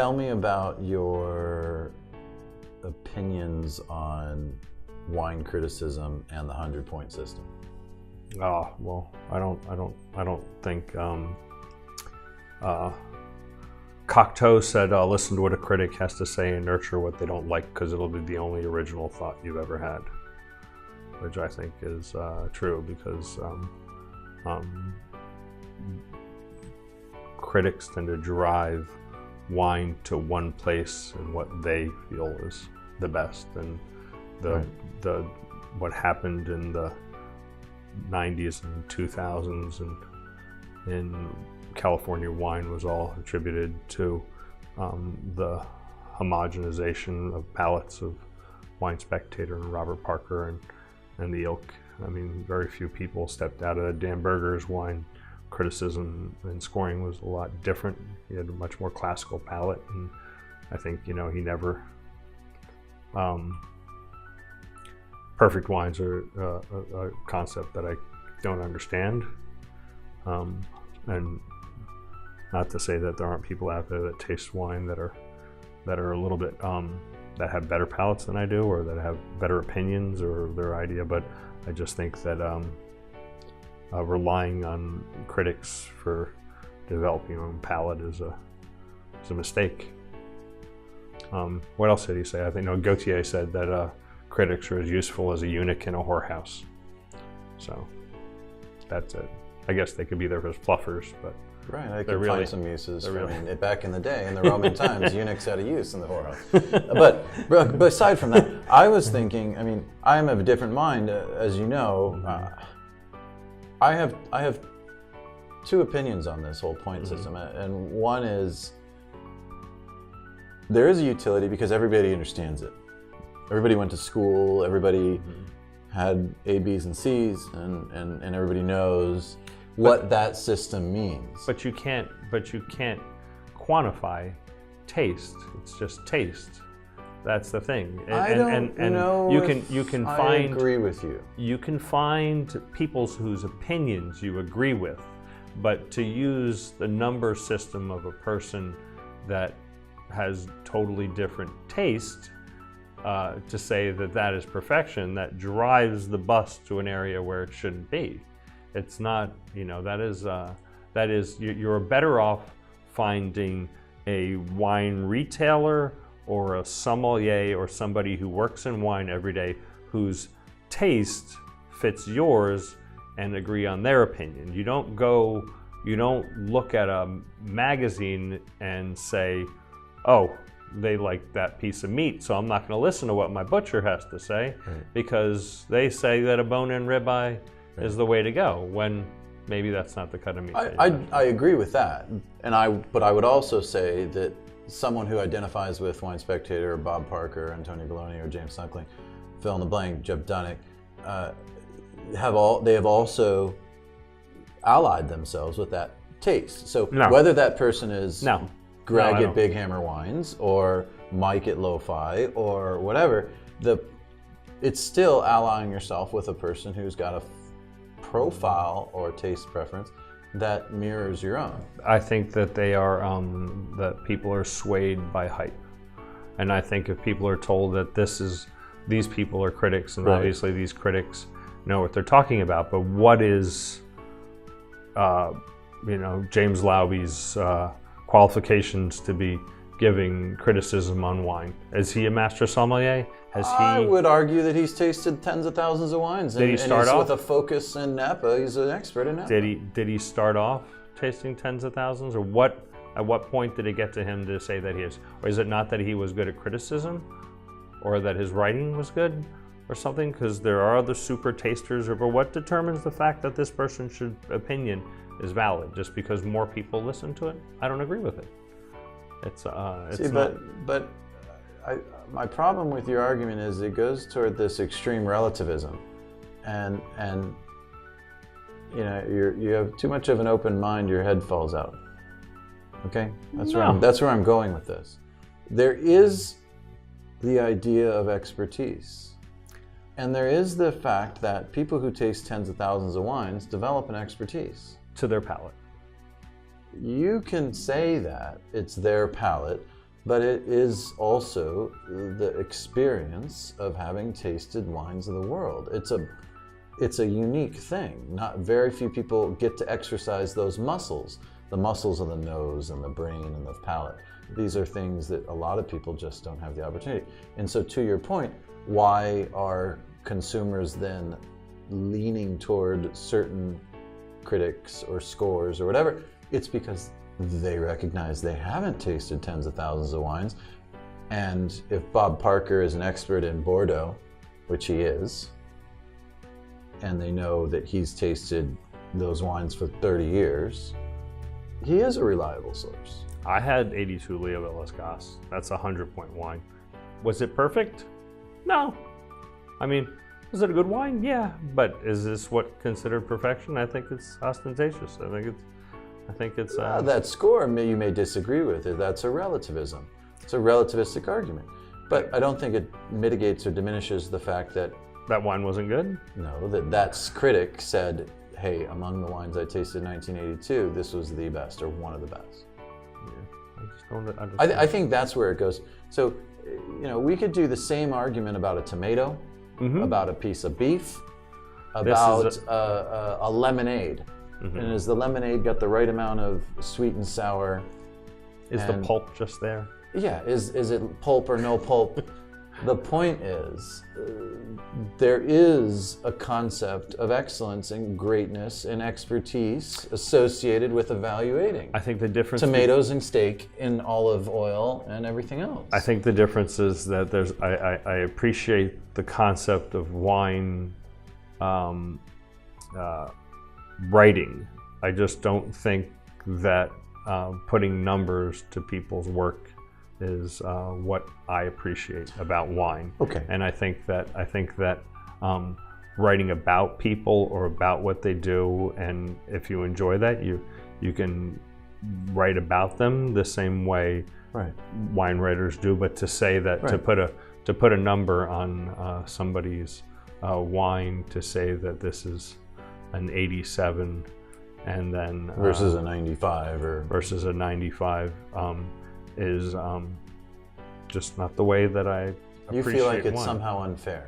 Tell me about your opinions on wine criticism and the 100-point system. Oh, well, I don't think Cocteau said, listen to what a critic has to say and nurture what they don't like, because it'll be the only original thought you've ever had, which I think is true, because critics tend to drive wine to one place and what they feel is the best. And what happened in the 90s and 2000s and in California wine was all attributed to the homogenization of palates of Wine Spectator and Robert Parker and the ilk. I mean, very few people stepped out of that. Dan Berger's wine criticism and scoring was a lot different. He had a much more classical palate, and I think, he never... perfect wines are a concept that I don't understand, and not to say that there aren't people out there that taste wine that are a little bit that have better palates than I do, or that have better opinions or their idea, but I just think that relying on critics for developing your own palate is a mistake. What else did he say? I think Gautier said that critics are as useful as a eunuch in a whorehouse. So that's it. I guess they could be there as fluffers, but right, I could find some uses. Back in the day, in the Roman times, eunuchs had a use in the whorehouse. But aside from that, I was thinking, I mean, I am of a different mind, as you know. I have two opinions on this whole point system, and one is there is a utility because everybody understands it. Everybody went to school, everybody had A, B's, and C's, and everybody knows what that system means. But you can't quantify taste. It's just taste. That's the thing. I agree with you. You can find people whose opinions you agree with, but to use the number system of a person that has totally different taste, to say that is perfection, that drives the bus to an area where it shouldn't be. It's not, that is you're better off finding a wine retailer or a sommelier or somebody who works in wine every day whose taste fits yours and agree on their opinion. You don't look at a magazine and say, oh, they like that piece of meat, so I'm not going to listen to what my butcher has to say, because they say that a bone-in ribeye is the way to go, when maybe that's not the kind of meat. I agree with that, but I would also say that someone who identifies with Wine Spectator, or Bob Parker, and Tony Baloney, or James Suckling, fill in the blank, Jeff Dunnick, they have also allied themselves with that taste. So whether that person is Greg at Big Hammer Wines or Mike at Lo-Fi or whatever, it's still allying yourself with a person who's got a profile or taste preference that mirrors your own. I think that they are that people are swayed by hype, and I think if people are told that these people are critics, and obviously these critics know what they're talking about, but what is James Lauby's qualifications to be giving criticism on wine? Is he a master sommelier? I would argue that he's tasted tens of thousands of wines. Did he start off with a focus in Napa? He's an expert in Napa. Did he start off tasting tens of thousands, or what? At what point did it get to him to say that he is? Or is it not that he was good at criticism, or that his writing was good, or something? Because there are other super tasters. Or what determines the fact that this person's opinion is valid? Just because more people listen to it? I don't agree with it. My problem with your argument is it goes toward this extreme relativism, and you have too much of an open mind, your head falls out. Okay, that's where I'm going with this. There is the idea of expertise, and there is the fact that people who taste tens of thousands of wines develop an expertise to their palate. You can say that it's their palate, but it is also the experience of having tasted wines of the world. It's a unique thing. Not very few people get to exercise those muscles, the muscles of the nose and the brain and the palate. These are things that a lot of people just don't have the opportunity. And so to your point, why are consumers then leaning toward certain critics or scores or whatever? It's because they recognize they haven't tasted tens of thousands of wines. And if Bob Parker is an expert in Bordeaux, which he is, and they know that he's tasted those wines for 30 years, he is a reliable source. I had 82 Leo de Las Casas. That's a 100-point wine. Was it perfect? No. I mean, was it a good wine? Yeah. But is this what considered perfection? I think it's ostentatious. I think it's that score you may disagree with. That's a relativism. It's a relativistic argument. But I don't think it mitigates or diminishes the fact that that wine wasn't good? No, that critic said, hey, among the wines I tasted in 1982, this was the best or one of the best. Yeah, I just don't understand. I think that's where it goes. So, we could do the same argument about a tomato, about a piece of beef, about a lemonade. Mm-hmm. And has the lemonade got the right amount of sweet and sour? Is the pulp just there? Yeah, is it pulp or no pulp? The point is, there is a concept of excellence and greatness and expertise associated with evaluating. I think the difference... Tomatoes and steak in olive oil and everything else. I think the difference is that I appreciate the concept of wine writing. I just don't think that putting numbers to people's work is what I appreciate about wine. Okay. And I think that writing about people or about what they do, and if you enjoy that, you can write about them the same way wine writers do. But to say that to put a number on somebody's wine, to say that this is an 87 and then versus a 95 or versus a 95 is just not the way that I appreciate You feel like it's wine. Somehow unfair.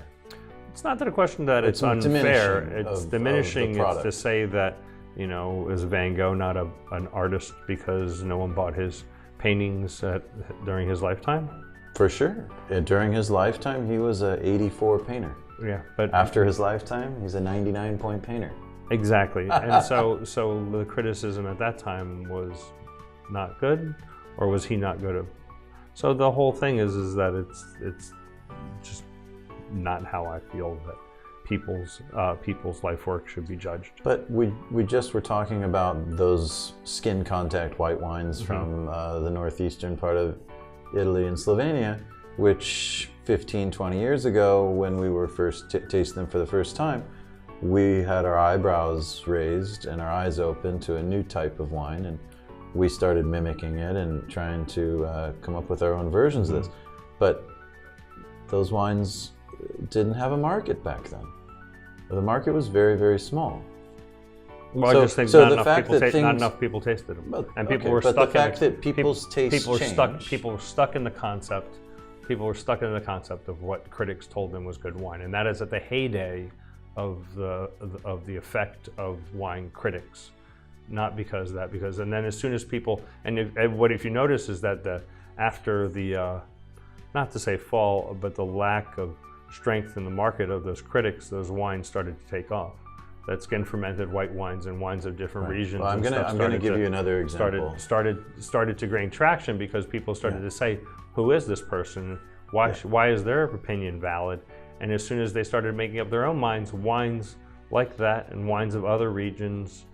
It's not that a question that it's unfair. It's diminishing. It's to say that, is Van Gogh not an artist because no one bought his paintings during his lifetime? For sure. During his lifetime, he was a 84 painter. Yeah, but after his lifetime, he's a 99-point painter. Exactly. And so the criticism at that time was not good. Or was he not good? So the whole thing is that it's just not how I feel that people's life work should be judged. But we just were talking about those skin contact white wines from the northeastern part of Italy and Slovenia, which 15, 20 years ago, when we were first tasting them for the first time, we had our eyebrows raised and our eyes open to a new type of wine, and we started mimicking it and trying to come up with our own versions of this. But those wines didn't have a market back then. The market was very, very small. Well, I just think not enough people tasted them. And people were stuck in the fact that people's tastes changed. People were stuck in the concept. People were stuck in the concept of what critics told them was good wine. And that is at the heyday of the effect of wine critics. Not because and then as soon as people, what if you notice is that after the, not to say fall, but the lack of strength in the market of those critics, those wines started to take off. That skin fermented white wines and wines of different regions. Well, I'm going to give you another example. Started to gain traction because people started to say, who is this person? Why is their opinion valid? And as soon as they started making up their own minds, wines like that and wines of other regions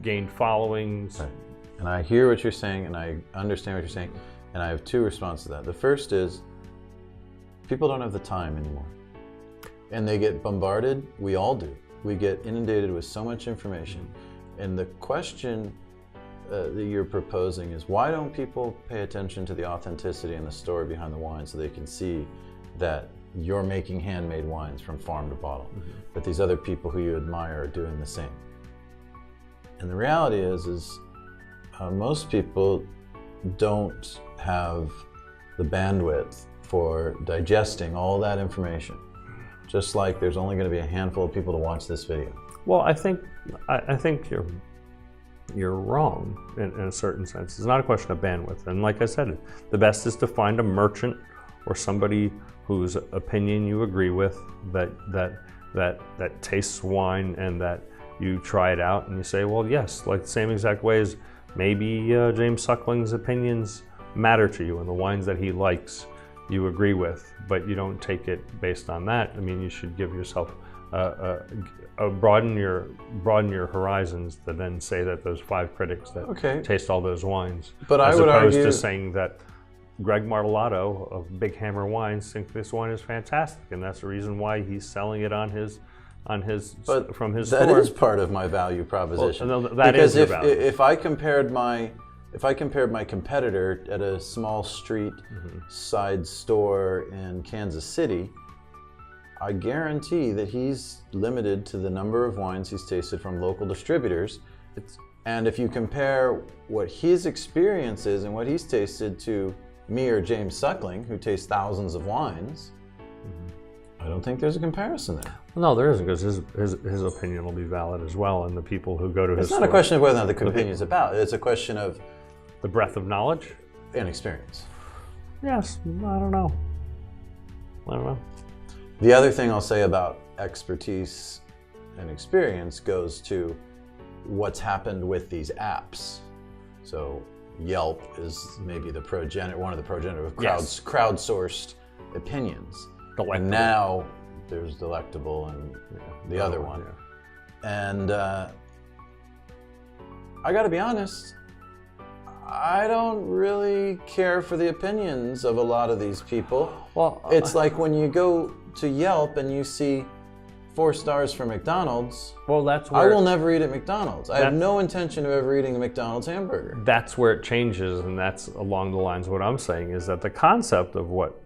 gained followings. Right. And I hear what you're saying, and I understand what you're saying, and I have two responses to that. The first is, people don't have the time anymore. And they get bombarded, we all do. We get inundated with so much information. And the question that you're proposing is, why don't people pay attention to the authenticity and the story behind the wine so they can see that you're making handmade wines from farm to bottle, but these other people who you admire are doing the same? And the reality is most people don't have the bandwidth for digesting all that information. Just like there's only going to be a handful of people to watch this video. Well, I think you're wrong in a certain sense. It's not a question of bandwidth. And like I said, the best is to find a merchant or somebody whose opinion you agree with, that tastes wine, and that you try it out and you say, well, yes, like the same exact way as maybe James Suckling's opinions matter to you, and the wines that he likes you agree with, but you don't take it based on that. I mean, you should give yourself broaden your horizons to then say that those 5 critics that taste all those wines, but as I would opposed argue to saying that Greg Martellotto of Big Hammer Wines thinks this wine is fantastic, and that's the reason why he's selling it from his store. That is part of my value proposition. Well, that because is your value. If I compared my competitor at a small street side store in Kansas City, I guarantee that he's limited to the number of wines he's tasted from local distributors. And if you compare what his experience is and what he's tasted to me or James Suckling, who tastes thousands of wines, I don't think there's a comparison there. No, there isn't, because his opinion will be valid as well, and the people who go to his store. It's not a question of whether or not the opinion is about. It's a question of the breadth of knowledge and experience. Yes, I don't know. The other thing I'll say about expertise and experience goes to what's happened with these apps. So Yelp is maybe one of the progenitor of crowdsourced opinions. Delectable. And now there's Delectable and the other one. Yeah. And I got to be honest, I don't really care for the opinions of a lot of these people. Well, it's like when you go to Yelp and you see 4 stars for McDonald's. Well, that's where I will never eat at McDonald's. I have no intention of ever eating a McDonald's hamburger. That's where it changes, and that's along the lines of what I'm saying, is that the concept of what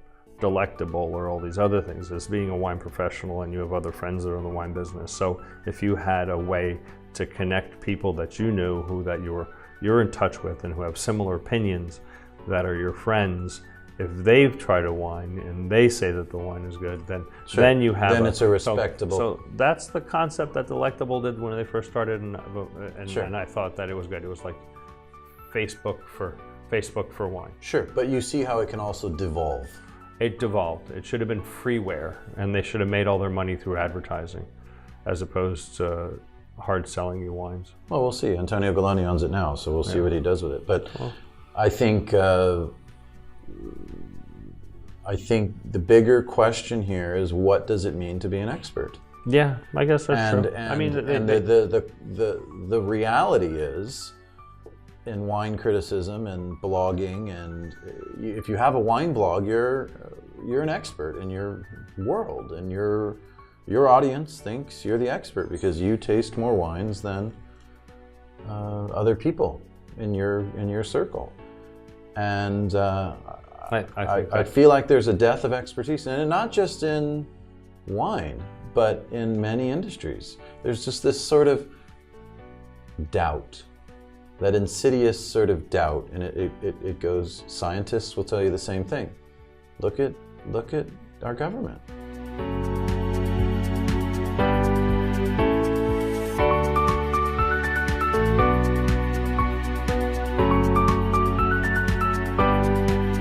Delectable or all these other things is being a wine professional, and you have other friends that are in the wine business. So if you had a way to connect people that you knew, that you're in touch with and who have similar opinions, that are your friends, if they've tried a wine and they say that the wine is good, then you have it's a respectable. So that's the concept that Delectable did when they first started, and I thought that it was good. It was like Facebook for wine. Sure, but you see how it can also devolve. It devolved. It should have been freeware, and they should have made all their money through advertising, as opposed to hard selling you wines. Well, we'll see. Antonio Galloni owns it now, so we'll see what he does with it. But I think the bigger question here is, what does it mean to be an expert? Yeah, I guess that's true. I mean, the reality is, in wine criticism and blogging, and if you have a wine blog, you're an expert in your world, and your audience thinks you're the expert because you taste more wines than other people in your circle. And I feel like there's a death of expertise, and not just in wine, but in many industries. There's just this sort of doubt, that insidious sort of doubt, and it goes. Scientists will tell you the same thing. Look at our government.